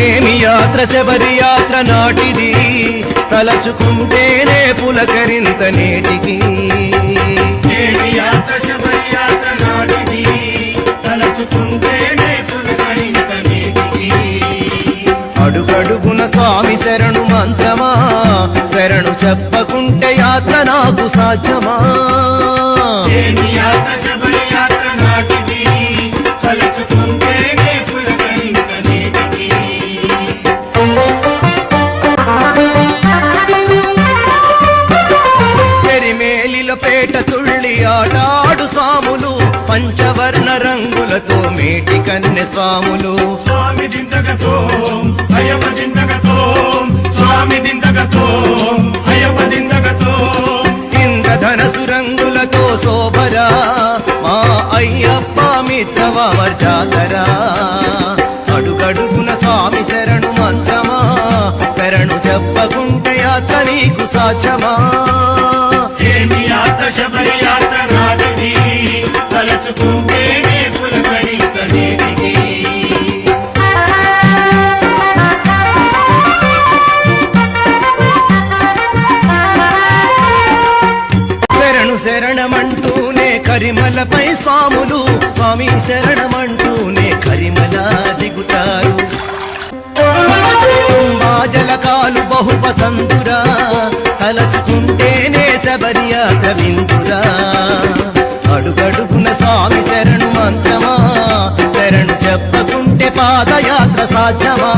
ఏమి యాత్ర శబరి యాత్ర నాటిది, తలచుకుంటేనే పులకరింత నేటికి. ఏమి యాత్ర శబరి యాత్ర నాటిది, తలచుకుంటేనే పులకరింత నేటికి. అడుగడుగున స్వామి శరణు మంత్రమా, శరణు చెప్పకుంటే యాత్ర నాకు సాధ్యమా. ఏమి యాత్ర శబరి యాత్ర నాటిది, తలచుకుంటేనే పులకరింత నేటికి. చెరిమేలిలో పేట తుళ్ళి ఆటాడు స్వాములు, పంచవర్ణ రంగులతో మేటి కన్నె స్వాములు. స్వామి దిందగతోం అయ్యప్ప దిందగతోం, స్వామి దిందగతోం అయ్యప్ప దిందగతోం. ఇంద్రధనసు రంగులతో శోభరా మా అయ్యప్ప మిత్రవామర్ జాతరా. అడుగడుగున స్వామి శరణు మంత్రమా, శరణు చెప్పకుంటే యాత్ర నీకు సాధ్యమా. ఏమి యాత్ర శబరి యాత్ర నాటిది, తలచుకుంటేనే పులకరింత నేటికి. శరణు శరణమంటూనే కరిమలపై స్వాములు, స్వామి శరణమంటూనే కరిమల దిగుతారు. కుంభాజలకాలు బహుపసంతురా, తలచుకుంటేనే శబరి యాత్ర విందురా. అడుగడుగున స్వామి శరణు మంత్రమా, శరణు చెప్పకుంటే పాదయాత్ర సాధ్యమా.